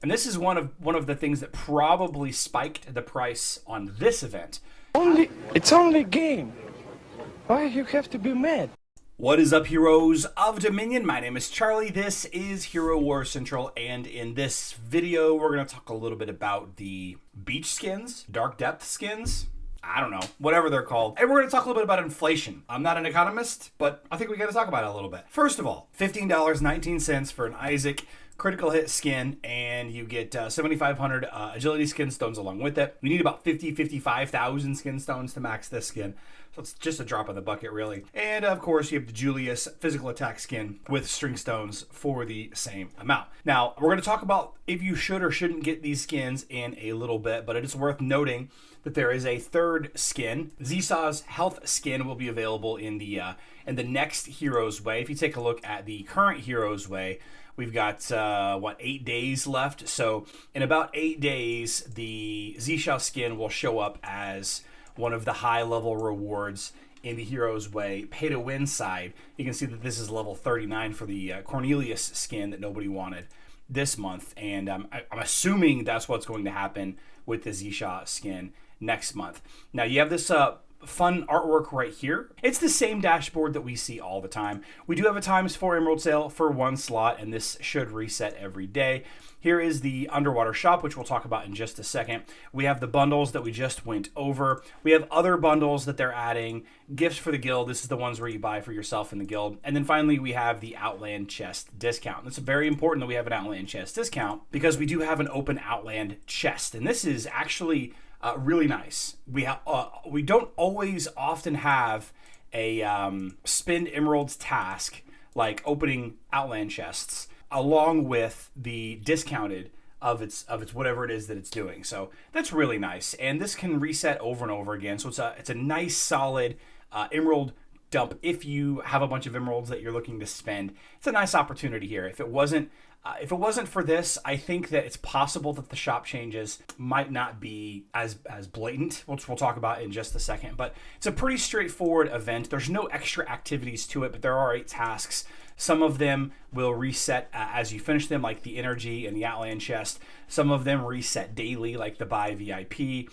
And this is one of the things that probably spiked the price on this event. It's only a game. Why you have to be mad? What is up, heroes of Dominion? My name is Charlie. This is Hero War Central, and in this video, we're going to talk a little bit about the beach skins, dark depth skins. I don't know, whatever they're called. And we're going to talk a little bit about inflation. I'm not an economist, but I think we got to talk about it a little bit. First of all, $15.19 for an Isaac critical hit skin, and you get 7,500 agility skin stones along with it. You need about 55,000 skin stones to max this skin. So it's just a drop in the bucket, really. And of course, you have the Julius physical attack skin with string stones for the same amount. Now, we're going to talk about if you should or shouldn't get these skins in a little bit, but it is worth noting that there is a third skin. Zsaw's health skin will be available in the next Heroes Way. If you take a look at the current Heroes Way, we've got, 8 days left. So in about 8 days, the Zshaw skin will show up as one of the high-level rewards in the Heroes Way pay-to-win side. You can see that this is level 39 for the Cornelius skin that nobody wanted this month. And I'm assuming that's what's going to happen with the Zshaw skin next month. Now, you have this fun artwork right here. It's the same dashboard that we see all the time. We do have a ×4 emerald sale for one slot, and this should reset every day. Here is the underwater shop, which we'll talk about in just a second. We have the bundles that we just went over. We have other bundles that they're adding. Gifts for the guild. This is the ones where you buy for yourself in the guild. And then finally, we have the Outland chest discount. It's very important that we have an Outland chest discount because we do have an open Outland chest. And this is actually really nice. We don't always often have a spend emeralds task like opening Outland chests along with the discounted of its whatever it is that it's doing. So that's really nice, and this can reset over and over again. So it's a nice solid emerald dump if you have a bunch of emeralds that you're looking to spend. It's a nice opportunity here. If it wasn't for this, I think that it's possible that the shop changes might not be as blatant, which we'll talk about in just a second. But it's a pretty straightforward event. There's no extra activities to it, but there are 8 tasks. Some of them will reset as you finish them, like the energy and the Outland chest. Some of them reset daily, like the buy VIP.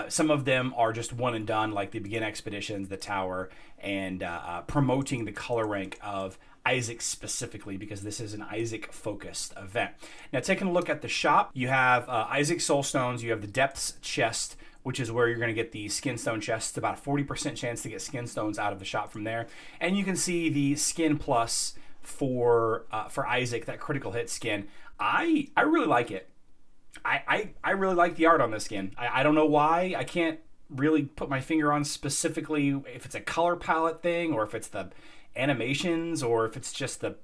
Some of them are just one and done, like the begin expeditions, the tower, and promoting the color rank of Isaac specifically, because this is an Isaac focused event. Now, taking a look at the shop, you have Isaac soul stones, you have the depths chest, which is where you're going to get the skin stone chests. It's about a 40% chance to get skin stones out of the shop from there. And you can see the skin plus for Isaac, that critical hit skin. I really like it. I really like the art on this skin. I don't know why. I can't really put my finger on specifically if it's a color palette thing or if it's the animations or if it's just the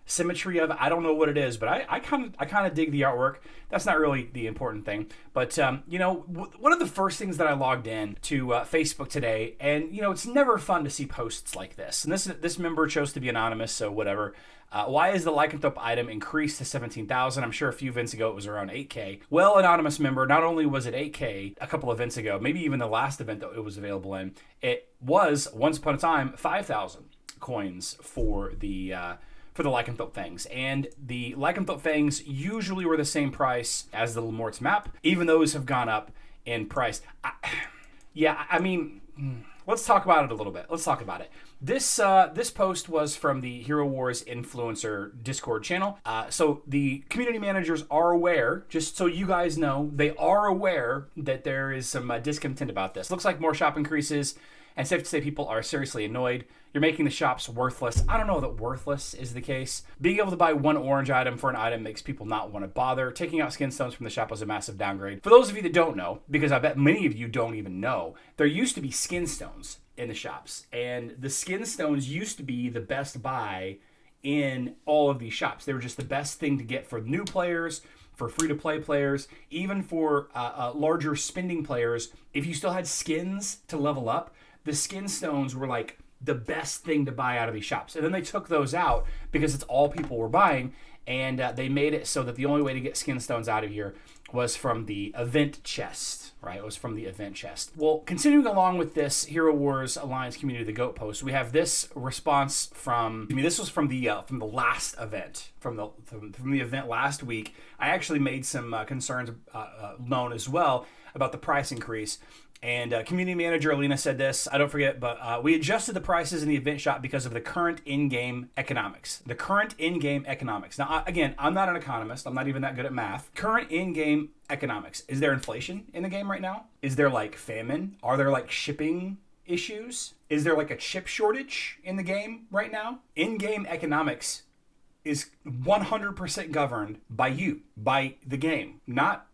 symmetry of it. I don't know what it is, but I kind of dig the artwork. That's not really the important thing. But one of the first things that I logged in to Facebook today, and it's never fun to see posts like this. And this member chose to be anonymous, so whatever. Why is the lycanthrope item increased to 17,000? I'm sure a few events ago it was around 8K. Well, anonymous member, not only was it 8K a couple events ago, maybe even the last event that it was available in, it was once upon a time 5,000 coins for the lycanthrope fangs. And the lycanthrope fangs usually were the same price as the Lemort's map. Even those have gone up in price. Let's talk about it a little bit. Let's talk about it. This post was from the Hero Wars influencer Discord channel. So the community managers are aware, just so you guys know, they are aware that there is some discontent about this. Looks like more shop increases, and safe to say people are seriously annoyed. You're making the shops worthless. I don't know that worthless is the case. Being able to buy one orange item for an item makes people not want to bother. Taking out skin stones from the shop was a massive downgrade. For those of you that don't know, because I bet many of you don't even know, there used to be skin stones in the shops. And the skin stones used to be the best buy in all of these shops. They were just the best thing to get for new players, for free-to-play players, even for larger spending players. If you still had skins to level up, the skin stones were like the best thing to buy out of these shops. And then they took those out because it's all people were buying. and they made it so that the only way to get skin stones out of here was from the event chest, right? It was from the event chest. Well, continuing along with this Hero Wars Alliance Community, the GOAT post, we have this response from, this was from the last event, from the event last week. I actually made some concerns known as well about the price increase. And community manager Alina said this, I don't forget, but we adjusted the prices in the event shop because of the current in-game economics. The current in-game economics. Now, again, I'm not an economist. I'm not even that good at math. Current in-game economics. Is there inflation in the game right now? Is there like famine? Are there like shipping issues? Is there like a chip shortage in the game right now? In-game economics is 100% governed by you, by the game, not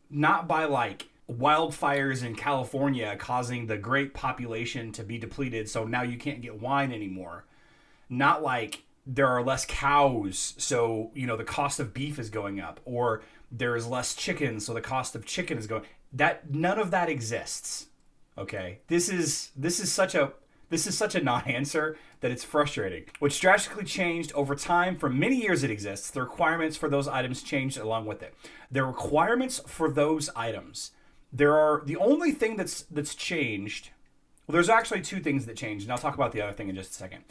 by like wildfires in California causing the great population to be depleted, so now you can't get wine anymore. Not like there are less cows, so the cost of beef is going up, or there's less chicken, so the cost of chicken is going. None of that exists. Okay, this is such a non-answer that it's frustrating. Which drastically changed over time. For many years it exists. The requirements for those items changed along with it. The requirements for those items. The only thing that's changed. Well, there's actually two things that changed, and I'll talk about the other thing in just a second.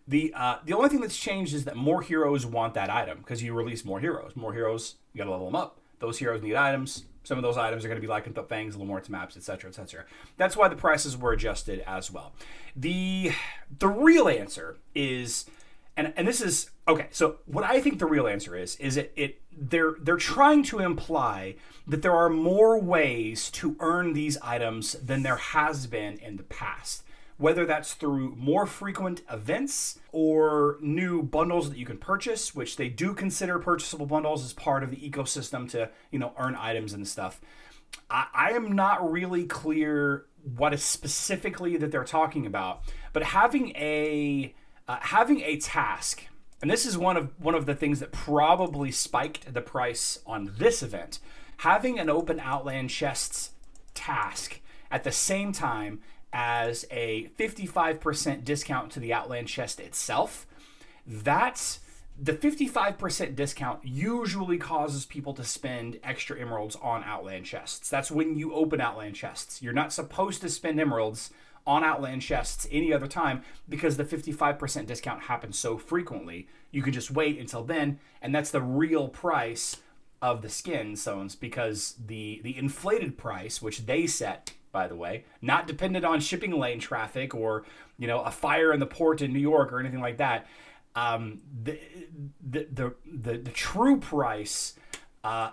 The only thing that's changed is that more heroes want that item because you release more heroes. More heroes, you got to level them up. Those heroes need items. Some of those items are going to be lycanthrope fangs, a little more to maps, etc., etc. That's why the prices were adjusted as well. The real answer is, and this is okay. So what I think the real answer is they're trying to imply that there are more ways to earn these items than there has been in the past. Whether that's through more frequent events or new bundles that you can purchase, which they do consider purchasable bundles as part of the ecosystem to, earn items and stuff. I am not really clear what is specifically that they're talking about, but having a task, and this is one of the things that probably spiked the price on this event, having an open Outland chests task at the same time as a 55% discount to the Outland chest itself. That's the 55% discount usually causes people to spend extra emeralds on Outland chests. That's when you open Outland chests. You're not supposed to spend emeralds on Outland chests any other time because the 55% discount happens so frequently. You can just wait until then, and that's the real price of the skin zones, because the inflated price, which they set, by the way, not dependent on shipping lane traffic or a fire in the port in New York or anything like that. The true price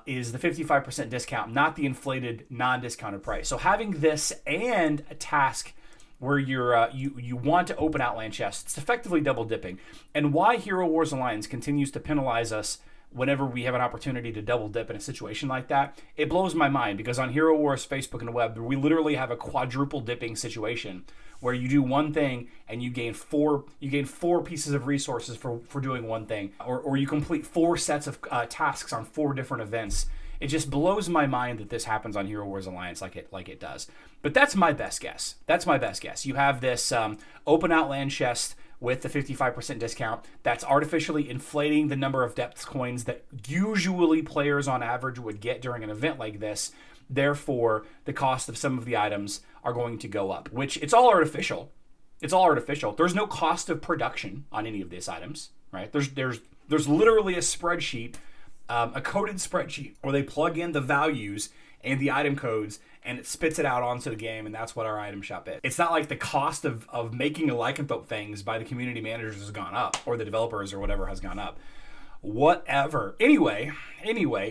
is the 55% discount, not the inflated non-discounted price. So having this and a task where you want to open Outland chests, it's effectively double dipping. And why Hero Wars Alliance continues to penalize us whenever we have an opportunity to double dip in a situation like that, it blows my mind, because on Hero Wars Facebook and the web, we literally have a quadruple dipping situation where you do one thing and you gain four pieces of resources for doing one thing, or you complete 4 sets of tasks on 4 different events. It just blows my mind that this happens on Hero Wars Alliance like it does. But that's my best guess. You have this open Outland chest with the 55% discount that's artificially inflating the number of depth coins that usually players on average would get during an event like this. Therefore, the cost of some of the items are going to go up, which it's all artificial. There's no cost of production on any of these items, right? There's literally a spreadsheet, a coded spreadsheet where they plug in the values and the item codes, and it spits it out onto the game, and that's what our item shop is. It's not like the cost of making a lycanthrope things by the community managers has gone up, or the developers or whatever has gone up. Whatever. Anyway,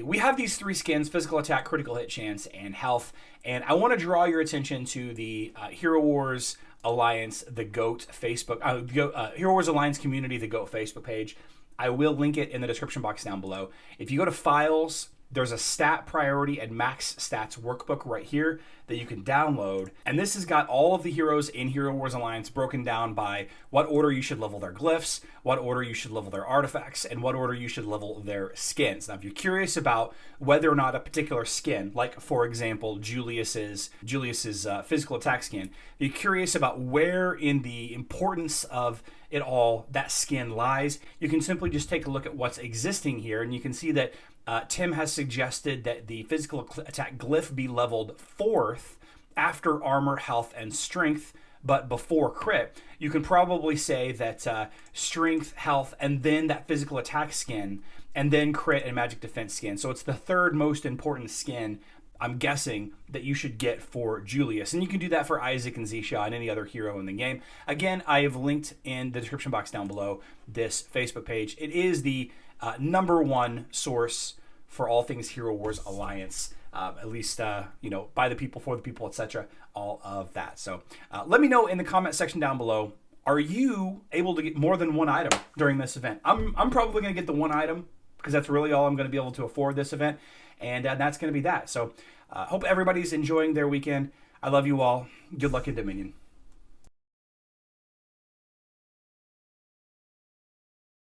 we have these 3 skins: physical attack, critical hit chance, and health. And I want to draw your attention to the Hero Wars Alliance, the GOAT Facebook, Hero Wars Alliance Community, the GOAT Facebook page. I will link it in the description box down below. If you go to Files There's a stat priority and max stats workbook right here that you can download. And this has got all of the heroes in Hero Wars Alliance broken down by what order you should level their glyphs, what order you should level their artifacts, and what order you should level their skins. Now, if you're curious about whether or not a particular skin, like for example, Julius's physical attack skin, if you're curious about where in the importance of it all that skin lies, you can simply just take a look at what's existing here, and you can see that Tim has suggested that the physical attack glyph be leveled 4th after armor, health, and strength, but before crit. You can probably say that strength, health, and then that physical attack skin, and then crit and magic defense skin. So it's the 3rd most important skin, I'm guessing, that you should get for Julius. And you can do that for Isaac and Zisha and any other hero in the game. Again, I have linked in the description box down below this Facebook page. It is the #1 source for all things Hero Wars Alliance, at least by the people, for the people, etc. All of that. So let me know in the comment section down below. Are you able to get more than one item during this event? I'm probably going to get the one item because that's really all I'm going to be able to afford this event, and that's going to be that. So hope everybody's enjoying their weekend. I love you all. Good luck in Dominion.